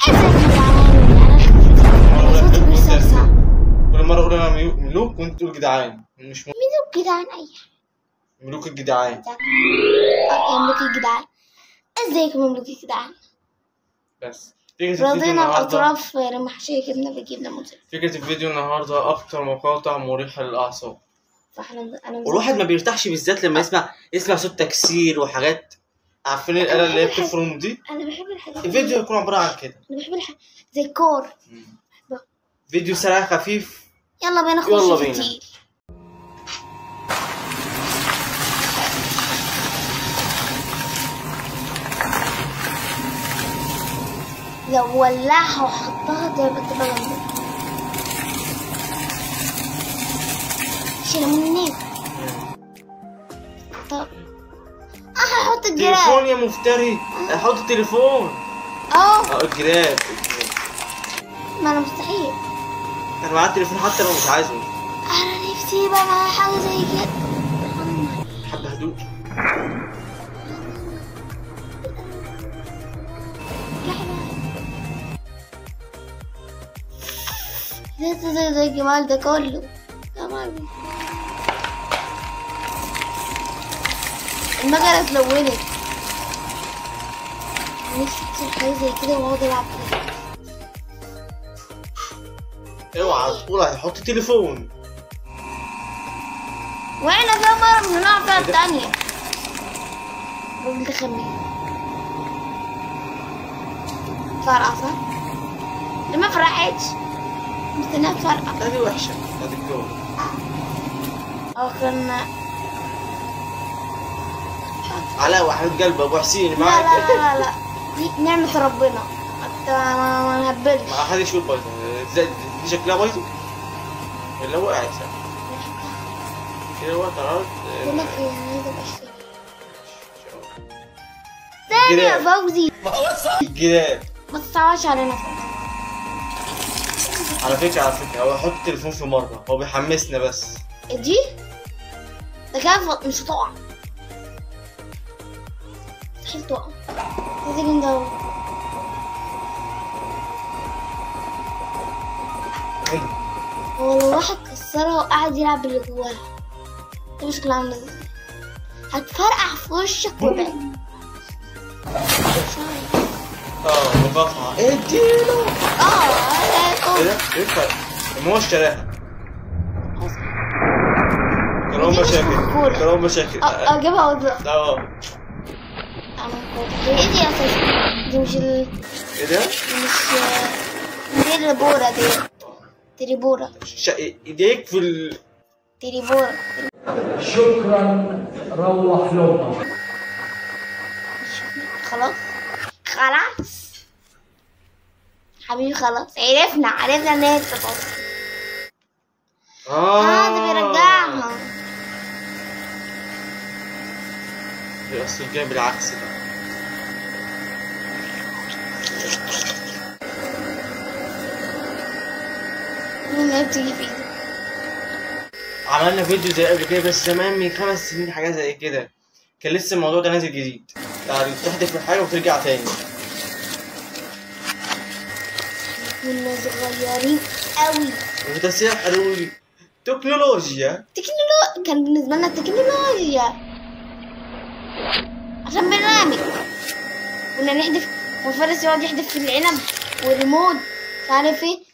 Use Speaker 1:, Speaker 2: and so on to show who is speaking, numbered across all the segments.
Speaker 1: كل مرة أقول أنا ملوك وأنت تقول جدعان. مش
Speaker 2: ملوك جدعان أي
Speaker 1: ملوك الجدعان.
Speaker 2: ملوك الجدعان. ازيكم ملوك الجدعان؟
Speaker 1: بس
Speaker 2: رضينا الأطراف محشية جبنة بجبنة موتزاريلا.
Speaker 1: فكرة الفيديو النهاردة أكتر مقاطع مريحة للأعصاب.
Speaker 3: والواحد ما بيرتاحش بالذات لما يسمع صوت تكسير وحاجات. عارفين الآلة اللي هي بتفرم دي؟
Speaker 2: أنا بحب الحاجات.
Speaker 1: الفيديو يكون عبارة عن كده.
Speaker 2: أنا بحب الحاجات زي الكور.
Speaker 1: فيديو سريع خفيف.
Speaker 2: يلا بينا نخش في التقيل. لو ولعها وحطها تبقى جامدة. شيلها من النار. طب هحط الجراب.
Speaker 1: تليفون يا مفتري. حط التليفون. الجراب.
Speaker 2: ما انا مستحيل.
Speaker 1: انا معايا التليفون حتى لو مش عايزه.
Speaker 2: انا نفسي يبقى معايا حاجة زي كده.
Speaker 1: حبة هدوء.
Speaker 2: زي الجمال ده كله. جمال. المكنة اتلونت. نفسي تصير حاجة زي كده واقعد العب فيها.
Speaker 1: اوعى تقول هيحط تليفون.
Speaker 2: واحنا كام مرة بنلعب فيها التانية. الراجل ده خمين. فرقة صح؟ اللي ما فرقتش مستناها فرقة.
Speaker 1: هذه وحشة. هذه الجو.
Speaker 2: كنا
Speaker 1: علاء وحبيب قلب ابو حسين
Speaker 2: معاك. لا دي نعمة ربنا. حتى ما نهبلش.
Speaker 1: ما حدش يقول بايظة. دي شكلها بايظة. اللي هو قاعد كده هو قررت.
Speaker 2: بقول لك ايه، انا عايزة ابقى اشتري. تاني يا فوزي.
Speaker 1: الجراب.
Speaker 2: ما تصعبش علينا فوزي.
Speaker 1: على فكرة هو يحط التليفون في مرة. هو بيحمسنا بس.
Speaker 2: دي ده كده مش هتقع. مستحيل تقع. لازم ندور. هو لو واحد كسرها وقعد يلعب باللي جواها ده مش كلام لازم. هتفرقع في وشك وبعد.
Speaker 1: مقاطعة. اديله.
Speaker 2: ايه
Speaker 1: ده؟ ينفع. ما هو اشتراها. كلام مشاكل.
Speaker 2: اجيبها ولا ايه دي اساسا؟ دي مش
Speaker 1: ايه ده؟
Speaker 2: مش تريبورا دي. تريبورا.
Speaker 1: ايديك في
Speaker 2: تريبورا.
Speaker 4: شكرا. روح لامك.
Speaker 2: خلاص حبيبي خلاص عرفنا ان هي تفضل. ده بيرجعها.
Speaker 1: اصل جاي بالعكس ده.
Speaker 2: مين بتيجي في ايدي؟
Speaker 1: عملنا فيديو زي قبل كده بس زمان من 5 سنين حاجة زي كده. كان لسه الموضوع ده نازل جديد. يعني تحدف الحاجة وترجع تاني.
Speaker 2: كنا صغيرين قوي.
Speaker 1: وده سحر تكنولوجيا.
Speaker 2: كان بالنسبة لنا تكنولوجيا. عشان برنامج كنا نحدف وفارس يقعد يحدف في العنب والريموت مش عارف ايه.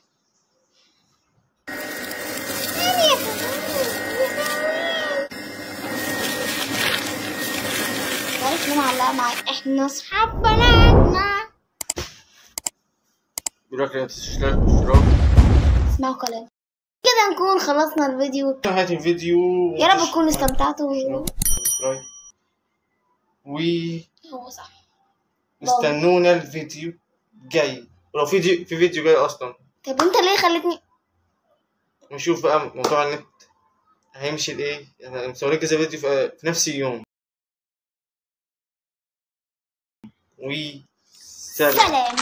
Speaker 2: عارف ليه معلقة معايا؟ احنا اصحاب بلدنا.
Speaker 1: بيقولك لا تنسى اشتراك.
Speaker 2: اسمعوا كلام. كده نكون خلصنا الفيديو.
Speaker 1: نهاية الفيديو.
Speaker 2: يا رب تكونوا استمتعتوا. هو صح.
Speaker 1: استنونا الفيديو جاي. لو في فيديو جاي اصلا.
Speaker 2: طب انت ليه خلتني
Speaker 1: نشوف بقى موضوع النت هيمشي لايه. انا مصورين كذا فيديو في نفس اليوم. سلام.